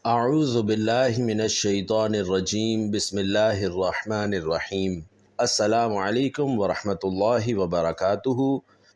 اعوذ باللہ من الشیطان الرجیم بسم اللہ الرحمن الرحیم۔ السلام علیکم ورحمۃ اللہ وبرکاتہ۔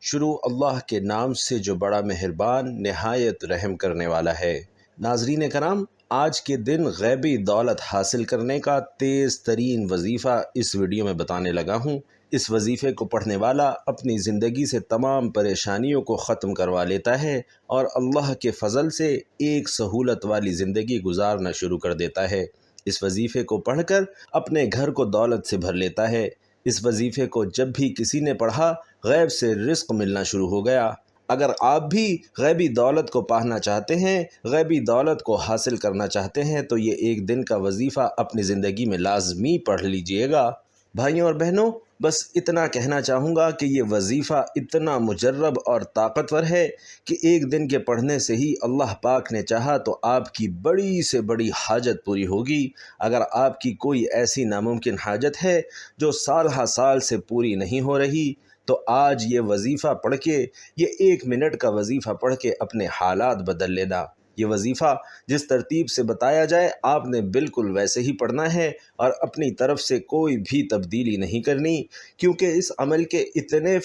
شروع اللہ کے نام سے جو بڑا مہربان نہایت رحم کرنے والا ہے۔ ناظرین کرام، آج کے دن غیبی دولت حاصل کرنے کا تیز ترین وظیفہ اس ویڈیو میں بتانے لگا ہوں۔ اس وظیفے کو پڑھنے والا اپنی زندگی سے تمام پریشانیوں کو ختم کروا لیتا ہے اور اللہ کے فضل سے ایک سہولت والی زندگی گزارنا شروع کر دیتا ہے۔ اس وظیفے کو پڑھ کر اپنے گھر کو دولت سے بھر لیتا ہے۔ اس وظیفے کو جب بھی کسی نے پڑھا، غیب سے رزق ملنا شروع ہو گیا۔ اگر آپ بھی غیبی دولت کو پانا چاہتے ہیں، غیبی دولت کو حاصل کرنا چاہتے ہیں، تو یہ ایک دن کا وظیفہ اپنی زندگی میں لازمی پڑھ لیجئے گا۔ بھائیوں اور بہنوں، بس اتنا کہنا چاہوں گا کہ یہ وظیفہ اتنا مجرب اور طاقتور ہے کہ ایک دن کے پڑھنے سے ہی اللہ پاک نے چاہا تو آپ کی بڑی سے بڑی حاجت پوری ہوگی۔ اگر آپ کی کوئی ایسی ناممکن حاجت ہے جو سال ہا سال سے پوری نہیں ہو رہی، تو آج یہ وظیفہ پڑھ کے، یہ 1 منٹ کا وظیفہ پڑھ کے اپنے حالات بدل لینا۔ یہ وظیفہ جس ترتیب سے بتایا جائے، آپ نے بالکل ویسے ہی پڑھنا ہے اور اپنی طرف سے کوئی بھی تبدیلی نہیں کرنی، کیونکہ اس عمل کے اتنے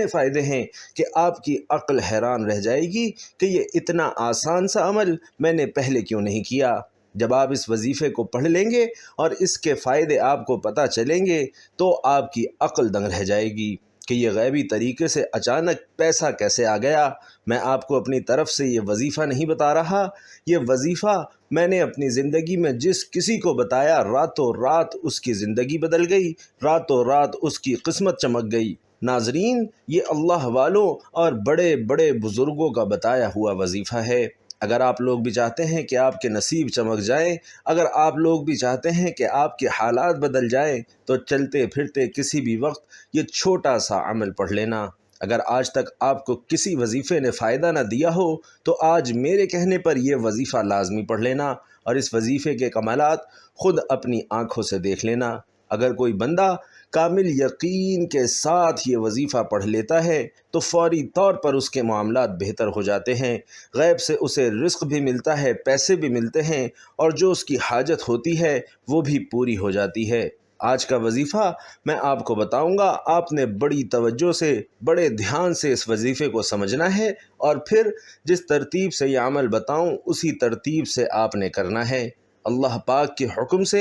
فائدے ہیں کہ آپ کی عقل حیران رہ جائے گی کہ یہ اتنا آسان سا عمل میں نے پہلے کیوں نہیں کیا۔ جب آپ اس وظیفے کو پڑھ لیں گے اور اس کے فائدے آپ کو پتہ چلیں گے تو آپ کی عقل دنگ رہ جائے گی کہ یہ غیبی طریقے سے اچانک پیسہ کیسے آ گیا۔ میں آپ کو اپنی طرف سے یہ وظیفہ نہیں بتا رہا، یہ وظیفہ میں نے اپنی زندگی میں جس کسی کو بتایا، راتوں رات اس کی زندگی بدل گئی، راتوں رات اس کی قسمت چمک گئی۔ ناظرین، یہ اللہ والوں اور بڑے بڑے بزرگوں کا بتایا ہوا وظیفہ ہے۔ اگر آپ لوگ بھی چاہتے ہیں کہ آپ کے نصیب چمک جائیں، اگر آپ لوگ بھی چاہتے ہیں کہ آپ کے حالات بدل جائیں، تو چلتے پھرتے کسی بھی وقت یہ چھوٹا سا عمل پڑھ لینا۔ اگر آج تک آپ کو کسی وظیفے نے فائدہ نہ دیا ہو تو آج میرے کہنے پر یہ وظیفہ لازمی پڑھ لینا اور اس وظیفے کے کمالات خود اپنی آنکھوں سے دیکھ لینا۔ اگر کوئی بندہ کامل یقین کے ساتھ یہ وظیفہ پڑھ لیتا ہے تو فوری طور پر اس کے معاملات بہتر ہو جاتے ہیں، غیب سے اسے رزق بھی ملتا ہے، پیسے بھی ملتے ہیں، اور جو اس کی حاجت ہوتی ہے وہ بھی پوری ہو جاتی ہے۔ آج کا وظیفہ میں آپ کو بتاؤں گا، آپ نے بڑی توجہ سے، بڑے دھیان سے اس وظیفے کو سمجھنا ہے اور پھر جس ترتیب سے یہ عمل بتاؤں اسی ترتیب سے آپ نے کرنا ہے۔ اللہ پاک کے حکم سے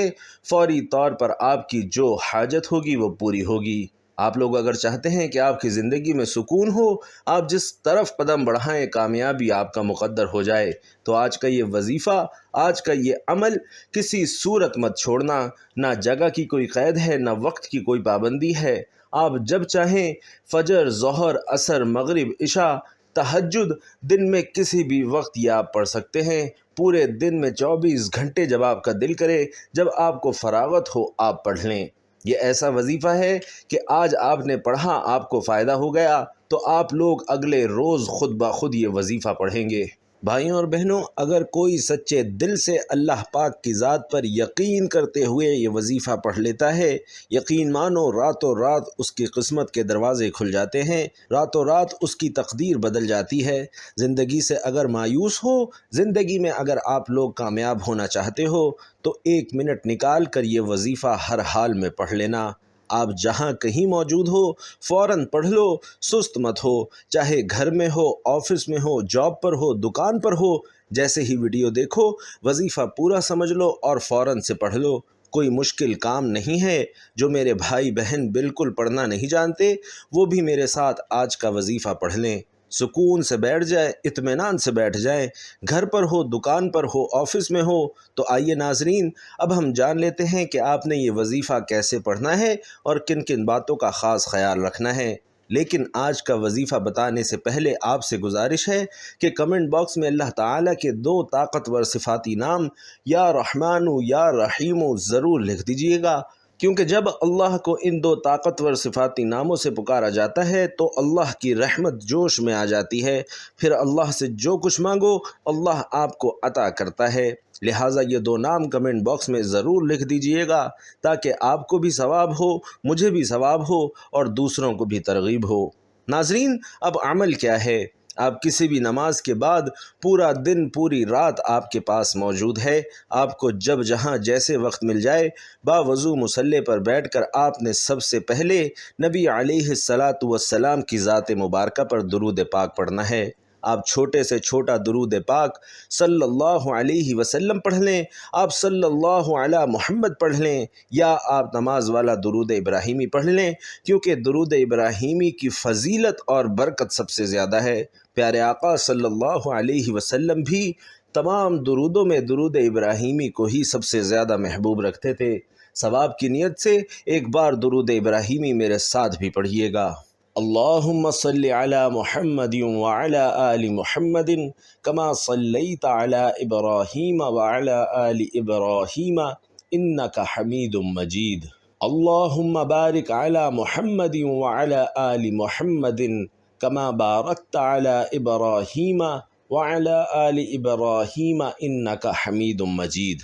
فوری طور پر آپ کی جو حاجت ہوگی وہ پوری ہوگی۔ آپ لوگ اگر چاہتے ہیں کہ آپ کی زندگی میں سکون ہو، آپ جس طرف قدم بڑھائیں کامیابی آپ کا مقدر ہو جائے، تو آج کا یہ وظیفہ، آج کا یہ عمل کسی صورت مت چھوڑنا۔ نہ جگہ کی کوئی قید ہے، نہ وقت کی کوئی پابندی ہے۔ آپ جب چاہیں فجر، ظہر، عصر، مغرب، عشاء، تہجد، دن میں کسی بھی وقت یہ آپ پڑھ سکتے ہیں۔ پورے دن میں 24 گھنٹے جب آپ کا دل کرے، جب آپ کو فراغت ہو، آپ پڑھ لیں۔ یہ ایسا وظیفہ ہے کہ آج آپ نے پڑھا، آپ کو فائدہ ہو گیا، تو آپ لوگ اگلے روز خود بخود یہ وظیفہ پڑھیں گے۔ بھائیوں اور بہنوں، اگر کوئی سچے دل سے اللہ پاک کی ذات پر یقین کرتے ہوئے یہ وظیفہ پڑھ لیتا ہے، یقین مانو راتوں رات اس کی قسمت کے دروازے کھل جاتے ہیں، راتوں رات اس کی تقدیر بدل جاتی ہے۔ زندگی سے اگر مایوس ہو، زندگی میں اگر آپ لوگ کامیاب ہونا چاہتے ہو، تو 1 منٹ نکال کر یہ وظیفہ ہر حال میں پڑھ لینا۔ آپ جہاں کہیں موجود ہو، فوراً پڑھ لو، سست مت ہو، چاہے گھر میں ہو، آفس میں ہو، جاب پر ہو، دکان پر ہو، جیسے ہی ویڈیو دیکھو وظیفہ پورا سمجھ لو اور فوراً سے پڑھ لو۔ کوئی مشکل کام نہیں ہے۔ جو میرے بھائی بہن بالکل پڑھنا نہیں جانتے، وہ بھی میرے ساتھ آج کا وظیفہ پڑھ لیں، سکون سے بیٹھ جائیں، اطمینان سے بیٹھ جائیں۔ گھر پر ہو، دکان پر ہو، آفس میں ہو۔ تو آئیے ناظرین، اب ہم جان لیتے ہیں کہ آپ نے یہ وظیفہ کیسے پڑھنا ہے اور کن کن باتوں کا خاص خیال رکھنا ہے۔ لیکن آج کا وظیفہ بتانے سے پہلے آپ سے گزارش ہے کہ کمنٹ باکس میں اللہ تعالیٰ کے 2 طاقتور صفاتی نام یا رحمان یا رحیم ضرور لکھ دیجئے گا، کیونکہ جب اللہ کو ان 2 طاقتور صفاتی ناموں سے پکارا جاتا ہے تو اللہ کی رحمت جوش میں آ جاتی ہے، پھر اللہ سے جو کچھ مانگو اللہ آپ کو عطا کرتا ہے۔ لہٰذا یہ 2 نام کمنٹ باکس میں ضرور لکھ دیجئے گا تاکہ آپ کو بھی ثواب ہو، مجھے بھی ثواب ہو اور دوسروں کو بھی ترغیب ہو۔ ناظرین، اب عمل کیا ہے؟ آپ کسی بھی نماز کے بعد پورا دن پوری رات آپ کے پاس موجود ہے۔ آپ کو جب جہاں جیسے وقت مل جائے باوضو مصلی پر بیٹھ کر آپ نے سب سے پہلے نبی علیہ الصلاۃ والسلام کی ذات مبارکہ پر درود پاک پڑھنا ہے۔ آپ چھوٹے سے چھوٹا درود پاک صلی اللہ علیہ وسلم پڑھ لیں، آپ صلی اللہ علی محمد پڑھ لیں، یا آپ نماز والا درود ابراہیمی پڑھ لیں، کیونکہ درود ابراہیمی کی فضیلت اور برکت سب سے زیادہ ہے۔ پیارے آقا صلی اللہ علیہ وسلم بھی تمام درودوں میں درود ابراہیمی کو ہی سب سے زیادہ محبوب رکھتے تھے۔ ثواب کی نیت سے ایک بار درود ابراہیمی میرے ساتھ بھی پڑھیے گا۔ اللہم صلی علی محمد وعلی آل محمد کما صلیت علی ابراہیم وعلی آل ابراہیم انک حمید مجید۔ اللہم بارک علی محمد وعلی آل محمد کما بارکت علی ابراہیم وعلی آل ابراہیم انک حمید مجید۔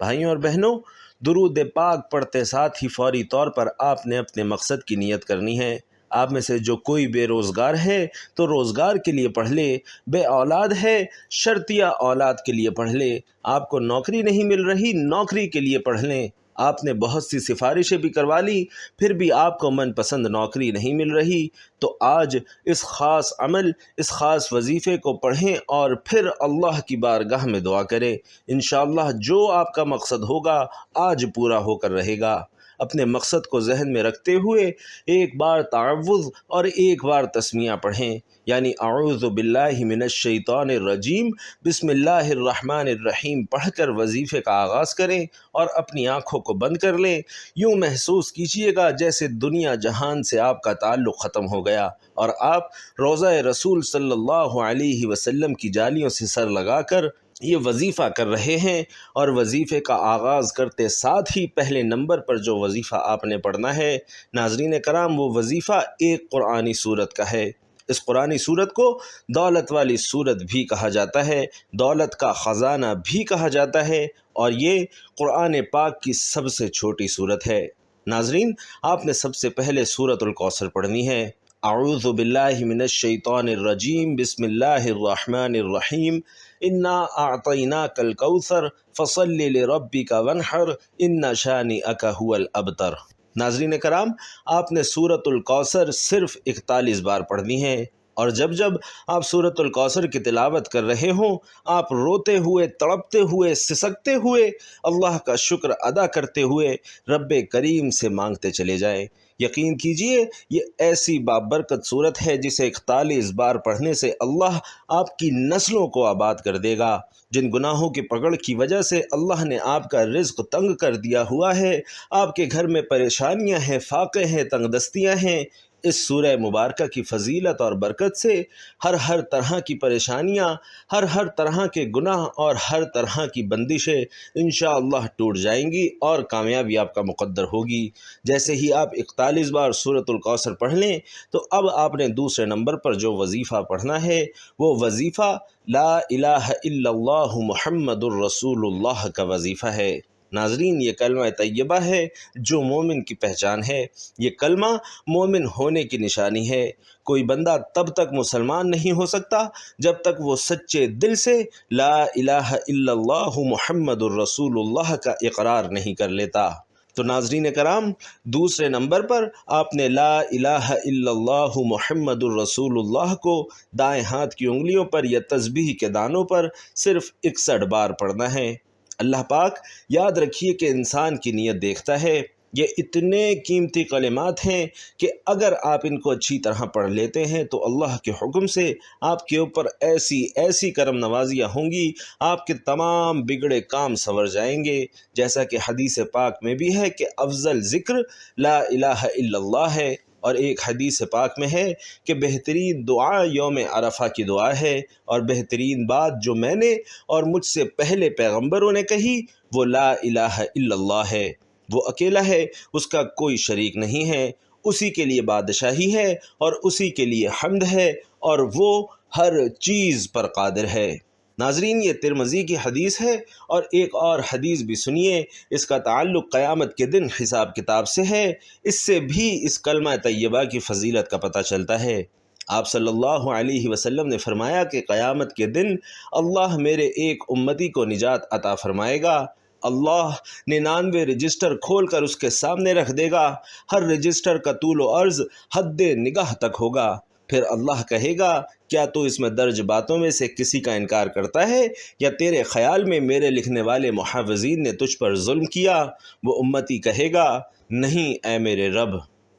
بھائیوں اور بہنوں، درود پاک پڑھتے ساتھ ہی فوری طور پر آپ نے اپنے مقصد کی نیت کرنی ہے۔ آپ میں سے جو کوئی بے روزگار ہے تو روزگار کے لیے پڑھ لے، بے اولاد ہے شرطیہ اولاد کے لیے پڑھ لے، آپ کو نوکری نہیں مل رہی نوکری کے لیے پڑھ لیں، آپ نے بہت سی سفارشیں بھی کروا لی پھر بھی آپ کو من پسند نوکری نہیں مل رہی، تو آج اس خاص عمل، اس خاص وظیفے کو پڑھیں اور پھر اللہ کی بارگاہ میں دعا کریں۔ انشاءاللہ جو آپ کا مقصد ہوگا آج پورا ہو کر رہے گا۔ اپنے مقصد کو ذہن میں رکھتے ہوئے ایک بار تعوذ اور ایک بار تسمیہ پڑھیں، یعنی اعوذ باللہ من الشیطان الرجیم بسم اللہ الرحمن الرحیم پڑھ کر وظیفے کا آغاز کریں اور اپنی آنکھوں کو بند کر لیں۔ یوں محسوس کیجیے گا جیسے دنیا جہان سے آپ کا تعلق ختم ہو گیا اور آپ روضہ رسول صلی اللہ علیہ وسلم کی جالیوں سے سر لگا کر یہ وظیفہ کر رہے ہیں، اور وظیفے کا آغاز کرتے ساتھ ہی پہلے نمبر پر جو وظیفہ آپ نے پڑھنا ہے ناظرین کرام، وہ وظیفہ ایک قرآنی سورت کا ہے۔ اس قرآنی سورت کو دولت والی سورت بھی کہا جاتا ہے، دولت کا خزانہ بھی کہا جاتا ہے، اور یہ قرآن پاک کی سب سے چھوٹی سورت ہے۔ ناظرین، آپ نے سب سے پہلے سورۃ الکوثر پڑھنی ہے۔ اعوذ باللہ من الشیطان الرجیم بسم اللہ الرحمن الرحیم انا اعطیناک الکوثر فصل لربک وانحر ان شانئک هو الابتر۔ ناظرین کرام، آپ نے سورۃ الکوثر صرف 41 بار پڑھنی ہے، اور جب جب آپ سورۃ الکوثر کی تلاوت کر رہے ہوں آپ روتے ہوئے، تڑپتے ہوئے، سسکتے ہوئے، اللہ کا شکر ادا کرتے ہوئے رب کریم سے مانگتے چلے جائیں۔ یقین کیجئے یہ ایسی بابرکت صورت ہے جسے 41 بار پڑھنے سے اللہ آپ کی نسلوں کو آباد کر دے گا۔ جن گناہوں کی پکڑ کی وجہ سے اللہ نے آپ کا رزق تنگ کر دیا ہوا ہے، آپ کے گھر میں پریشانیاں ہیں، فاقے ہیں، تنگ دستیاں ہیں، اس سورہ مبارکہ کی فضیلت اور برکت سے ہر طرح کی پریشانیاں، ہر طرح کے گناہ اور ہر طرح کی بندشیں انشاءاللہ ٹوٹ جائیں گی اور کامیابی آپ کا مقدر ہوگی۔ جیسے ہی آپ 41 بار سورۃ الکوثر پڑھ لیں تو اب آپ نے دوسرے نمبر پر جو وظیفہ پڑھنا ہے وہ وظیفہ لا الہ الا اللہ محمد الرسول اللہ کا وظیفہ ہے۔ ناظرین، یہ کلمہ طیبہ ہے جو مومن کی پہچان ہے، یہ کلمہ مومن ہونے کی نشانی ہے۔ کوئی بندہ تب تک مسلمان نہیں ہو سکتا جب تک وہ سچے دل سے لا الہ الا اللہ محمد الرسول اللہ کا اقرار نہیں کر لیتا۔ تو ناظرین کرام، دوسرے نمبر پر آپ نے لا الہ الا اللہ محمد الرسول اللہ کو دائیں ہاتھ کی انگلیوں پر یا تسبیح کے دانوں پر صرف 61 بار پڑھنا ہے۔ اللہ پاک، یاد رکھیے کہ انسان کی نیت دیکھتا ہے۔ یہ اتنے قیمتی کلمات ہیں کہ اگر آپ ان کو اچھی طرح پڑھ لیتے ہیں تو اللہ کے حکم سے آپ کے اوپر ایسی کرم نوازیاں ہوں گی، آپ کے تمام بگڑے کام سنور جائیں گے۔ جیسا کہ حدیث پاک میں بھی ہے کہ افضل ذکر لا الہ الا اللہ ہے، اور ایک حدیث پاک میں ہے کہ بہترین دعا یوم عرفہ کی دعا ہے، اور بہترین بات جو میں نے اور مجھ سے پہلے پیغمبروں نے کہی وہ لا الہ الا اللہ ہے۔ وہ اکیلا ہے، اس کا کوئی شریک نہیں ہے، اسی کے لیے بادشاہی ہے اور اسی کے لیے حمد ہے، اور وہ ہر چیز پر قادر ہے۔ ناظرین، یہ ترمذی کی حدیث ہے، اور ایک اور حدیث بھی سنیے، اس کا تعلق قیامت کے دن حساب کتاب سے ہے۔ اس سے بھی اس کلمہ طیبہ کی فضیلت کا پتہ چلتا ہے۔ آپ صلی اللہ علیہ وسلم نے فرمایا کہ قیامت کے دن اللہ میرے ایک امتی کو نجات عطا فرمائے گا، اللہ 99 رجسٹر کھول کر اس کے سامنے رکھ دے گا، ہر رجسٹر کا طول و عرض حد نگاہ تک ہوگا، پھر اللہ کہے گا کیا تو اس میں درج باتوں میں سے کسی کا انکار کرتا ہے یا تیرے خیال میں میرے لکھنے والے محافظین نے تجھ پر ظلم کیا؟ وہ امتی کہے گا نہیں اے میرے رب۔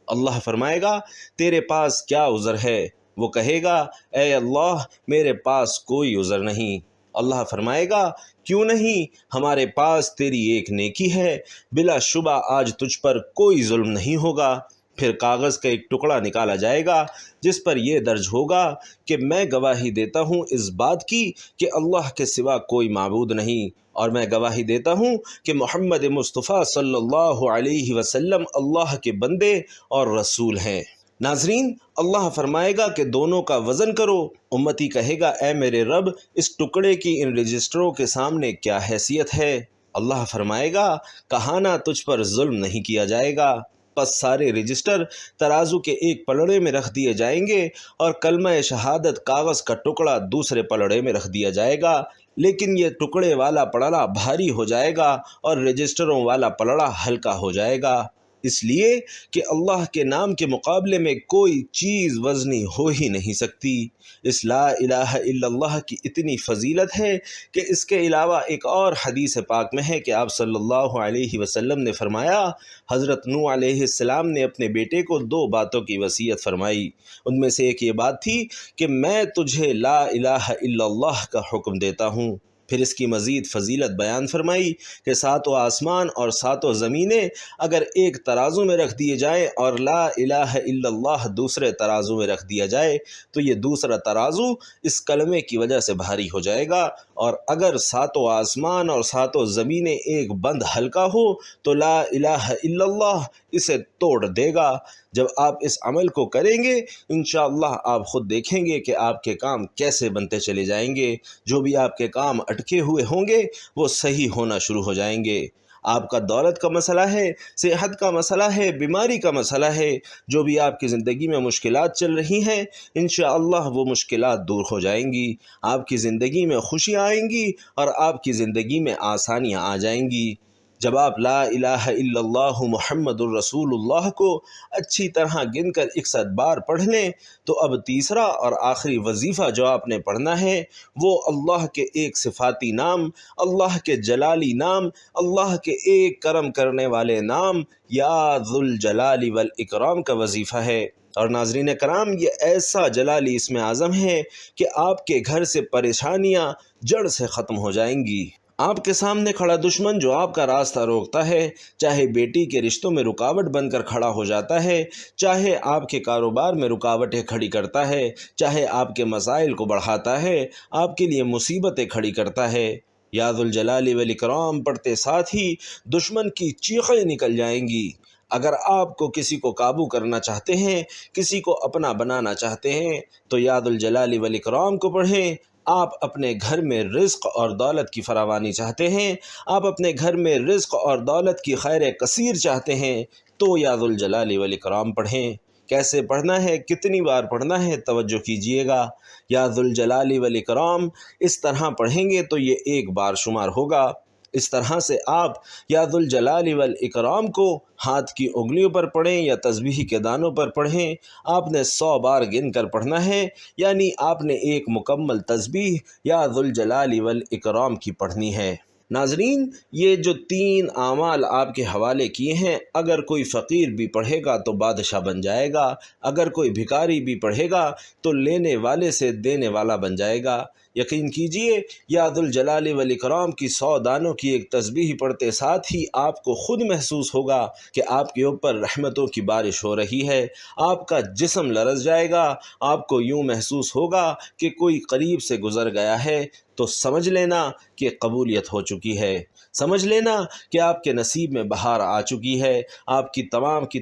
اللہ فرمائے گا تیرے پاس کیا عذر ہے؟ وہ کہے گا اے اللہ میرے پاس کوئی عذر نہیں۔ اللہ فرمائے گا کیوں نہیں؟ ہمارے پاس تیری ایک نیکی ہے، بلا شبہ آج تجھ پر کوئی ظلم نہیں ہوگا۔ پھر کاغذ کا ایک ٹکڑا نکالا جائے گا جس پر یہ درج ہوگا کہ میں گواہی دیتا ہوں اس بات کی کہ اللہ کے سوا کوئی معبود نہیں، اور میں گواہی دیتا ہوں کہ محمد مصطفیٰ صلی اللہ علیہ وسلم اللہ کے بندے اور رسول ہیں۔ ناظرین، اللہ فرمائے گا کہ دونوں کا وزن کرو۔ امتی کہے گا اے میرے رب اس ٹکڑے کی ان رجسٹروں کے سامنے کیا حیثیت ہے؟ اللہ فرمائے گا کہانا تجھ پر ظلم نہیں کیا جائے گا۔ پس سارے رجسٹر ترازو کے ایک پلڑے میں رکھ دیے جائیں گے اور کلمہ شہادت کاغذ کا ٹکڑا دوسرے پلڑے میں رکھ دیا جائے گا، لیکن یہ ٹکڑے والا پلڑا بھاری ہو جائے گا اور رجسٹروں والا پلڑا ہلکا ہو جائے گا، اس لیے کہ اللہ کے نام کے مقابلے میں کوئی چیز وزنی ہو ہی نہیں سکتی۔ اس لا الہ الا اللہ کی اتنی فضیلت ہے کہ اس کے علاوہ ایک اور حدیث پاک میں ہے کہ آپ صلی اللہ علیہ وسلم نے فرمایا حضرت نوح علیہ السلام نے اپنے بیٹے کو 2 باتوں کی وصیت فرمائی، ان میں سے ایک یہ بات تھی کہ میں تجھے لا الہ الا اللہ کا حکم دیتا ہوں۔ پھر اس کی مزید فضیلت بیان فرمائی کہ 7 آسمان اور 7 زمینیں اگر ایک ترازو میں رکھ دیے جائیں اور لا الہ الا اللہ دوسرے ترازو میں رکھ دیا جائے تو یہ دوسرا ترازو اس کلمے کی وجہ سے بھاری ہو جائے گا، اور اگر 7 آسمان اور 7 زمینیں ایک بند ہلکا ہو تو لا الہ الا اللہ اسے توڑ دے گا۔ جب آپ اس عمل کو کریں گے انشاءاللہ آپ خود دیکھیں گے کہ آپ کے کام کیسے بنتے چلے جائیں گے، جو بھی آپ کے کام اٹکے ہوئے ہوں گے وہ صحیح ہونا شروع ہو جائیں گے۔ آپ کا دولت کا مسئلہ ہے، صحت کا مسئلہ ہے، بیماری کا مسئلہ ہے، جو بھی آپ کی زندگی میں مشکلات چل رہی ہیں انشاءاللہ وہ مشکلات دور ہو جائیں گی، آپ کی زندگی میں خوشیاں آئیں گی اور آپ کی زندگی میں آسانیاں آ جائیں گی۔ جب آپ لا الہ الا اللہ محمد الرسول اللہ کو اچھی طرح گن کر 61 بار پڑھ لیں تو اب تیسرا اور آخری وظیفہ جو آپ نے پڑھنا ہے وہ اللہ کے ایک صفاتی نام، اللہ کے جلالی نام، اللہ کے ایک کرم کرنے والے نام یا ذوالجلال والاکرام کا وظیفہ ہے۔ اور ناظرین کرام یہ ایسا جلالی اسم اعظم ہے کہ آپ کے گھر سے پریشانیاں جڑ سے ختم ہو جائیں گی۔ آپ کے سامنے کھڑا دشمن جو آپ کا راستہ روکتا ہے، چاہے بیٹی کے رشتوں میں رکاوٹ بن کر کھڑا ہو جاتا ہے، چاہے آپ کے کاروبار میں رکاوٹیں کھڑی کرتا ہے، چاہے آپ کے مسائل کو بڑھاتا ہے، آپ کے لیے مصیبتیں کھڑی کرتا ہے، یا ذوالجلال والاکرام پڑھتے ساتھ ہی دشمن کی چیخیں نکل جائیں گی۔ اگر آپ کو کسی کو قابو کرنا چاہتے ہیں، کسی کو اپنا بنانا چاہتے ہیں تو یا ذوالجلال والاکرام کو پڑھیں۔ آپ اپنے گھر میں رزق اور دولت کی فراوانی چاہتے ہیں، آپ اپنے گھر میں رزق اور دولت کی خیر کثیر چاہتے ہیں تو یا ذوالجلال والاکرام پڑھیں۔ کیسے پڑھنا ہے، کتنی بار پڑھنا ہے، توجہ کیجئے گا۔ یا ذوالجلال والاکرام اس طرح پڑھیں گے تو یہ 1 بار شمار ہوگا۔ اس طرح سے آپ یا ذوالجلال والاکرام کو ہاتھ کی انگلیوں پر پڑھیں یا تسبیح کے دانوں پر پڑھیں، آپ نے 100 بار گن کر پڑھنا ہے، یعنی آپ نے ایک مکمل تسبیح یا ذوالجلال والاکرام کی پڑھنی ہے۔ ناظرین یہ جو 3 اعمال آپ کے حوالے کیے ہیں، اگر کوئی فقیر بھی پڑھے گا تو بادشاہ بن جائے گا، اگر کوئی بھکاری بھی پڑھے گا تو لینے والے سے دینے والا بن جائے گا۔ یقین کیجئے یا ذوالجلال والاکرام کی 100 دانوں کی ایک تسبیح پڑھتے ساتھ ہی آپ کو خود محسوس ہوگا کہ آپ کے اوپر رحمتوں کی بارش ہو رہی ہے، آپ کا جسم لرز جائے گا، آپ کو یوں محسوس ہوگا کہ کوئی قریب سے گزر گیا ہے، تو سمجھ لینا کہ قبولیت ہو چکی ہے، سمجھ لینا کہ آپ کے نصیب میں بہار آ چکی ہے، آپ کی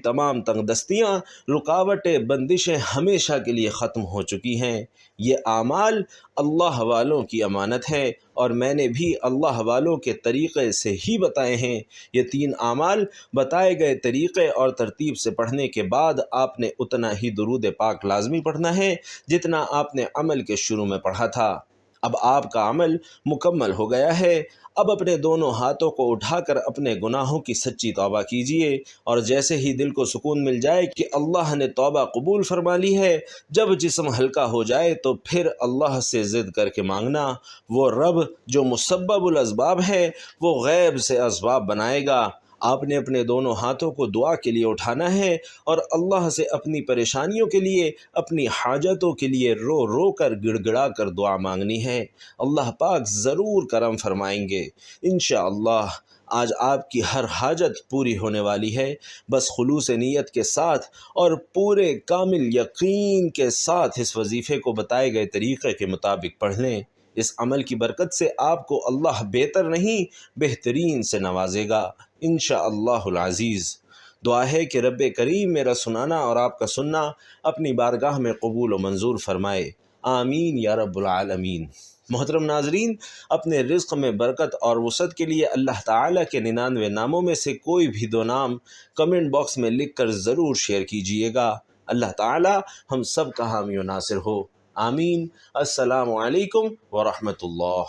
تمام تنگ دستیاں، رکاوٹیں، بندشیں ہمیشہ کے لیے ختم ہو چکی ہیں۔ یہ اعمال اللہ والوں کی امانت ہے اور میں نے بھی اللہ والوں کے طریقے سے ہی بتائے ہیں۔ یہ 3 اعمال بتائے گئے طریقے اور ترتیب سے پڑھنے کے بعد آپ نے اتنا ہی درود پاک لازمی پڑھنا ہے جتنا آپ نے عمل کے شروع میں پڑھا تھا۔ اب آپ کا عمل مکمل ہو گیا ہے۔ اب اپنے دونوں ہاتھوں کو اٹھا کر اپنے گناہوں کی سچی توبہ کیجیے، اور جیسے ہی دل کو سکون مل جائے کہ اللہ نے توبہ قبول فرما لی ہے، جب جسم ہلکا ہو جائے تو پھر اللہ سے ضد کر کے مانگنا۔ وہ رب جو مسبب الاسباب ہے وہ غیب سے اسباب بنائے گا۔ آپ نے اپنے دونوں ہاتھوں کو دعا کے لیے اٹھانا ہے اور اللہ سے اپنی پریشانیوں کے لیے، اپنی حاجتوں کے لیے رو رو کر گڑ گڑا کر دعا مانگنی ہے۔ اللہ پاک ضرور کرم فرمائیں گے انشاءاللہ۔ آج آپ کی ہر حاجت پوری ہونے والی ہے، بس خلوص نیت کے ساتھ اور پورے کامل یقین کے ساتھ اس وظیفے کو بتائے گئے طریقے کے مطابق پڑھ لیں۔ اس عمل کی برکت سے آپ کو اللہ بہتر نہیں بہترین سے نوازے گا انشاءاللہ العزیز۔ دعا ہے کہ رب کریم میرا سنانا اور آپ کا سننا اپنی بارگاہ میں قبول و منظور فرمائے، آمین یا رب العالمین۔ محترم ناظرین، اپنے رزق میں برکت اور وسعت کے لیے اللہ تعالیٰ کے 99 ناموں میں سے کوئی بھی 2 نام کمنٹ باکس میں لکھ کر ضرور شیئر کیجیے گا۔ اللہ تعالیٰ ہم سب کا حامی و ناصر ہو، آمین۔ السلام علیکم ورحمۃ اللہ۔